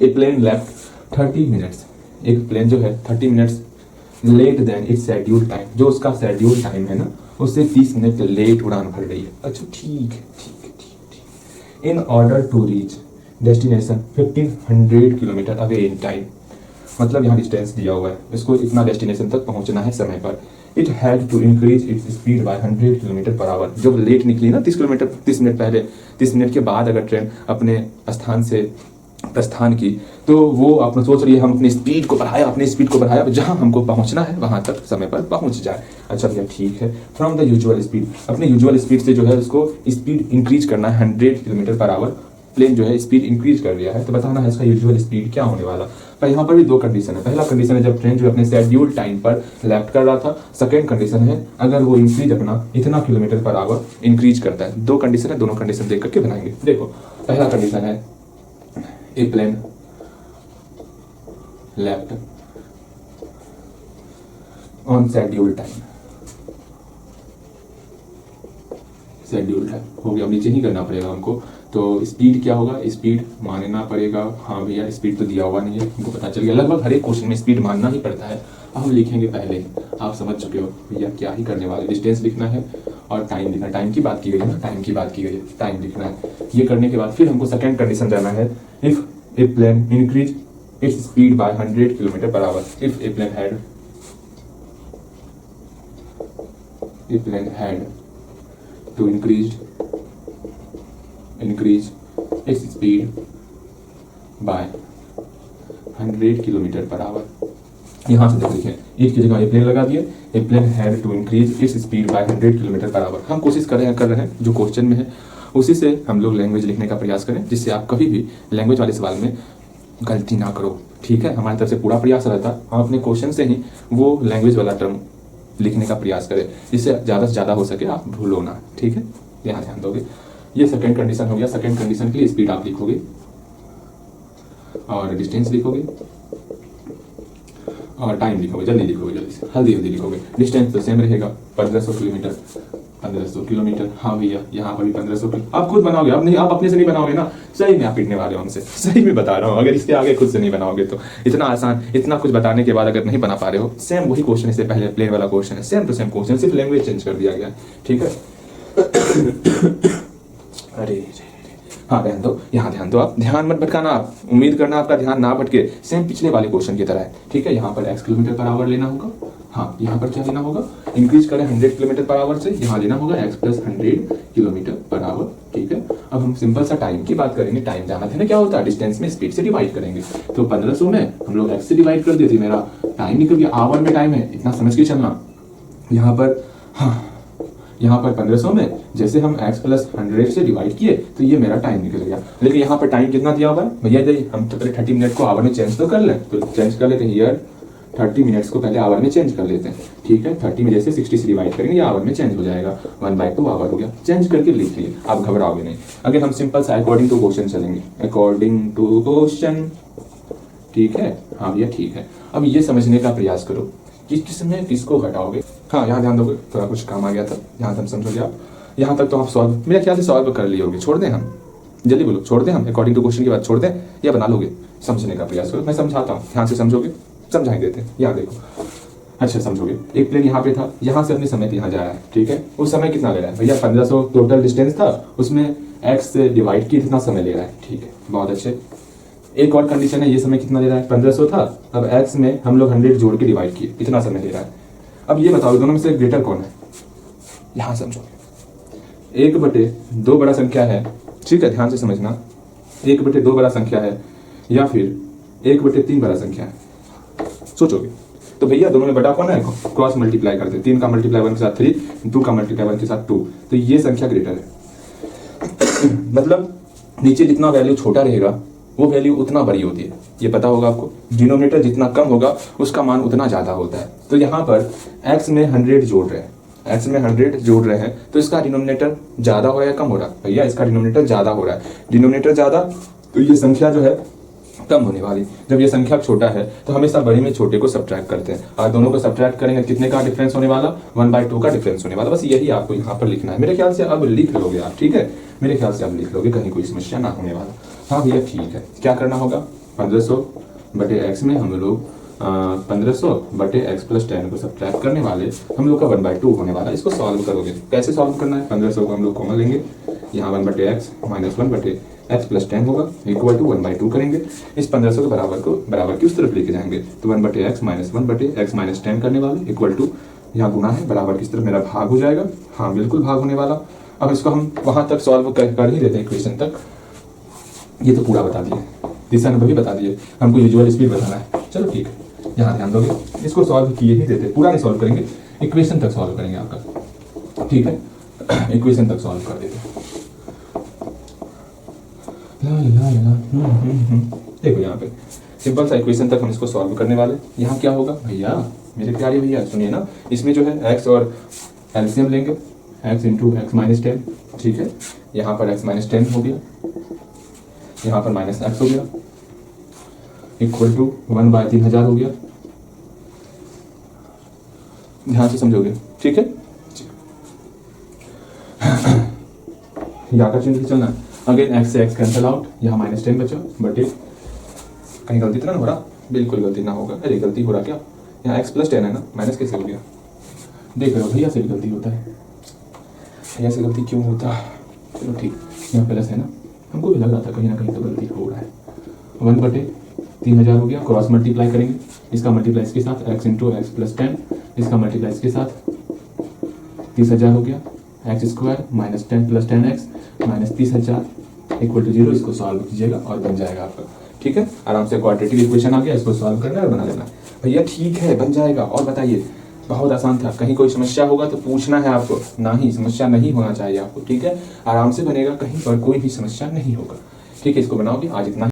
ए plane left 30 minutes, एक plane जो है 30 minutes late then its schedule time, जो उसका शेड्यूल टाइम है ना उससे 30 मिनट लेट उड़ान भर रही है। अच्छा ठीक है ठीक है ठीक ठीक। In order to reach destination 1500 kilometre away in time, मतलब यहाँ डिस्टेंस दिया हुआ है, इसको इतना डेस्टिनेशन तक पहुंचना है समय पर। It had to increase its speed by 100 kilometre per hour. जब लेट निकली ना 30 मिनट पहले, 30 मिनट के बाद अगर ट्रेन अपने स्थान से प्रस्थान की तो वो अपना सोच रही है हम अपनी स्पीड को बढ़ाया, जहां हमको पहुंचना है वहां तक समय पर पहुंच जाए। अच्छा भैया ठीक है। फ्रॉम द यूजुअल स्पीड, अपने यूजुअल स्पीड से जो है उसको स्पीड इंक्रीज करना है 100 किलोमीटर पर आवर। प्लेन जो है स्पीड इंक्रीज कर लिया है, तो बताना है इसका यूजुअल स्पीड क्या होने वाला। पर यहाँ पर भी दो कंडीशन है। पहला कंडीशन है जब ट्रेन जो अपने शेड्यूल टाइम पर लेफ्ट कर रहा था। सेकंड कंडीशन है अगर वो इंक्रीज अपना इतना किलोमीटर पर आवर इंक्रीज करता है। दो कंडीशन है, दोनों कंडीशन देख करके बनाएंगे। देखो पहला कंडीशन है a plane left on schedule time, schedule time हो गया, नीचे ही करना पड़ेगा हमको। तो स्पीड क्या होगा, स्पीड मानना पड़ेगा। हाँ भैया स्पीड तो दिया हुआ नहीं है, हमको पता चल गया। लगभग हर एक क्वेश्चन में स्पीड मानना ही पड़ता है। अब हम लिखेंगे पहले ही, आप समझ चुके हो भैया क्या ही करने वाले। डिस्टेंस लिखना है और टाइम लिखना है। टाइम की बात की गई है ना, टाइम की बात की गई है, टाइम लिखना है। ये करने के बाद फिर हमको सेकंड कंडीशन जाना है। If a plane increase its speed by 100 kilometre per hour, if a plane had to increase its speed by 100 kilometre per hour. यहाँ से देखिए इट की जगह प्लेन लगा दिए। A plane had to increase its speed by 100 kilometre per hour. हम कोशिश कर रहे हैं जो क्वेश्चन में है उसी से हम लोग लैंग्वेज लिखने का प्रयास करें, जिससे आप कभी भी लैंग्वेज वाले सवाल में गलती ना करो। ठीक है, हमारी तरफ से पूरा प्रयास रहता है हम अपने क्वेश्चन से ही वो लैंग्वेज वाला टर्म लिखने का प्रयास करें, जिससे ज़्यादा से ज़्यादा हो सके आप भूलो ना। ठीक है, यहाँ ध्यान दोगे। ये सेकंड कंडीशन हो गया। सेकंड कंडीशन के लिए स्पीड आप लिखोगे और डिस्टेंस लिखोगे और टाइम लिखोगे। जल्दी लिखोगे, जल्दी से जल्दी लिखोगे। डिस्टेंस तो सेम रहेगा 1500 किलोमीटर, 1500 किलोमीटर। हाँ भैया यहाँ पर भी 1500 किलोमीटर। आप खुद बनाओगे, आप नहीं, आप अपने से नहीं बनाओगे ना। सही में आप पिटने वाले हो हमसे, सही में बता रहा हूँ। अगर इसके आगे खुद से नहीं बनाओगे तो इतना आसान, इतना कुछ बताने के बाद अगर नहीं बना पा रहे हो, सेम वही क्वेश्चन इससे पहले प्लेन वाला क्वेश्चन है, सेम टू सेम क्वेश्चन, सिर्फ लैंग्वेज चेंज कर दिया गया। ठीक है अरे हाँ ध्यान दो, यहाँ ध्यान दो। आप ध्यान मत भटकाना, आप उम्मीद करना आपका ध्यान ना भटके। सेम पिछले वाले क्वेश्चन की तरह है। ठीक है, यहाँ पर x किलोमीटर पर आवर लेना होगा। हाँ यहाँ पर क्या लेना होगा, इंक्रीज करें 100 किलोमीटर पर आवर से, यहाँ लेना होगा x plus 100 kilometre per our. ठीक है, अब हम सिंपल सा टाइम की बात करेंगे। टाइम जाना था ना क्या होता है, डिस्टेंस में स्पीड से डिवाइड करेंगे। तो 1500 में हम लोग x से डिवाइड कर देते, मेरा टाइम निकल गया। आवर में टाइम है, इतना समझ के चलना। यहाँ पर हाँ, यहाँ पर 1500 में जैसे हम x प्लस 100 से डिवाइड किए तो ये मेरा टाइम निकल गया। लेकिन यहाँ पर टाइम कितना दिया हुआ है भैया, हम तो पहले 30 मिनट को आवर में चेंज तो कर लें, तो चेंज कर लेते हैं। ईयर 30 मिनट्स को पहले आवर में चेंज कर लेते हैं। ठीक है, 30 में जैसे 60 से डिवाइड करेंगे ये आवर में चेंज हो जाएगा, 1/2 आवर हो गया। चेंज करके लिख लिए, आप घबराओगे नहीं। अगर हम सिंपल सा अकॉर्डिंग टू क्वेश्चन चलेंगे, अकॉर्डिंग टू क्वेश्चन। ठीक है, हाँ भैया ठीक है। अब ये समझने का प्रयास करो कि किसमें किसको घटाओगे। हाँ यहाँ ध्यान दोगे, थोड़ा कुछ काम आ गया था, यहाँ तक समझोगे आप। यहाँ तक तो आप सॉल्व, मेरे ख्याल से सॉल्व कर लिए होगे। छोड़ दें हम, जल्दी बोलो, छोड़ दें हम अकॉर्डिंग टू क्वेश्चन की बात छोड़ दें या बना लोगे। समझने का प्रयास करो, मैं समझाता हूँ, ध्यान से समझोगे, समझाई देते हैं। यहाँ देखो, अच्छा समझोगे। एक प्लेन यहाँ पे था, यहाँ से अपने समय पे यहाँ जा रहा है। ठीक है, उस समय कितना ले रहा है भैया, 1500 टोटल डिस्टेंस था, उसमें x से डिवाइड किया इतना समय ले रहा है। ठीक है, बहुत अच्छे। एक और कंडीशन है, ये समय कितना ले रहा है, 1500 था, अब x में हम लोग 100 जोड़ के डिवाइड किए, इतना समय ले रहा है। अब ये बताओ दोनों में से ग्रेटर कौन है, यहां समझोगे। 1/2 बड़ा संख्या है। ठीक है, ध्यान से समझना। 1/2 बड़ा संख्या है या फिर 1/3 बड़ा संख्या है, सोचोगे तो भैया दोनों में बड़ा कौन है, क्रॉस मल्टीप्लाई करते। 3 का मल्टीप्लाई 1 के साथ 3, 2 का मल्टीप्लाई 1 के साथ 2, तो ये संख्या ग्रेटर है। मतलब नीचे जितना वैल्यू छोटा रहेगा वो वैल्यू उतना बड़ी होती है, ये पता होगा आपको। डिनोमिनेटर जितना कम होगा उसका मान उतना ज्यादा होता है। तो यहाँ पर x में 100 जोड़ रहे हैं, x में 100 जोड़ रहे हैं, तो इसका डिनोमिनेटर ज्यादा हो रहा है कम हो रहा है भैया, इसका डिनोमिनेटर ज्यादा हो रहा है। डिनोमिनेटर ज्यादा तो ये संख्या जो है कम होने वाली। जब ये संख्या छोटा है तो हमेशा बड़े में छोटे को सब्ट्रैक्ट करते हैं, और दोनों को सब्ट्रैक्ट करेंगे कितने का डिफरेंस होने वाला, 1/2 का डिफरेंस होने वाला। बस यही आपको यहाँ पर लिखना है। मेरे ख्याल से अब लिख लोगे आप, ठीक है, मेरे ख्याल से अब लिख लोगे, कहीं कोई समस्या ना होने वाला। हाँ भैया ठीक है, क्या करना होगा, 1500 बटे एक्स में हम लोग 1500 बटे एक्स प्लस 10 को सब्ट्रैक्ट करने वाले, हम लोग का 1/2 होने वाला है। इसको सॉल्व करोगे, कैसे सॉल्व करना है? 1500 को हम लोग कॉमन लेंगे, यहाँ 1 बटे एक्स माइनस 1 बटे एक्स प्लस 10 होगा इक्वल टू 1/2 करेंगे। इस 1500 के बराबर की उस तरफ लेके जाएंगे, तो 1 बटे एक्स माइनस 1 बटे एक्स माइनस 10 करने वाले इक्वल टू, यहाँ गुना है, बराबर किस तरफ मेरा भाग हो जाएगा। हाँ बिल्कुल भाग होने वाला। अब इसको हम वहां तक सॉल्व कर ही देते हैं इक्वेशन तक। ये तो पूरा बता दिए, दिशा नंबर भी बता दिए, हमको यूजुअल स्पीड बताना है। चलो ठीक है, यहाँ ध्यान दोगे, इसको सॉल्व किए ही देते, पूरा नहीं सॉल्व करेंगे, इक्वेशन तक सॉल्व करेंगे आपका, ठीक है। इक्वेशन तक सॉल्व कर देते। देखो यहाँ पे सिंपल सा इक्वेशन तक हम इसको सॉल्व करने वाले। यहाँ क्या होगा भैया, मेरे प्यारे भैया सुनिए ना, इसमें जो है एक्स और एलसीएम लेंगे, एक्स इंटू एक्स माइनस 10, ठीक है। यहाँ पर एक्स माइनस 10 हो गया, यहाँ पर माइनस एक्स हो गया इक्वल टू 1/3000 हो गया। ध्यान से समझोगे, ठीक है। यहाँ का चिन्ह चलना, अगेन एक्स से एक्स कैंसल आउट, यहाँ माइनस 10 बचा बटे, कहीं गलती तो ना हो रहा? बिल्कुल गलती ना होगा। अरे गलती हो रहा क्या, यहाँ एक्स प्लस 10 है ना, माइनस कैसे हो गया? देख रहे हो भैया से भी गलती होता है, भैया से गलती क्यों होता? चलो ठीक, यहाँ प्लस है ना, हमको भी लग रहा था कहीं ना कहीं तो गलती हो रहा है। 1/3000 हो गया, क्रॉस मल्टीप्लाई करेंगे, इसका मल्टीप्लाई इसके साथ एक्स इंटू एक्स प्लस 10, इसका मल्टीप्लाई इसके साथ 30,000 हो गया, x square minus 10 plus 10x minus 30,000 equal to 0। इसको सॉल्व कीजिएगा और बन जाएगा आपका, ठीक है। आराम से क्वाड्रेटिक इक्वेशन आ गया, इसको सॉल्व करना है और बना लेना भैया, ठीक है बन जाएगा। और बताइए, बहुत आसान था, कहीं कोई समस्या होगा तो पूछना है आपको, ना ही समस्या नहीं होना चाहिए आपको, ठीक है। आराम से बनेगा, कहीं पर कोई भी समस्या नहीं होगा, ठीक है। इसको बनाओगे, आज इतना।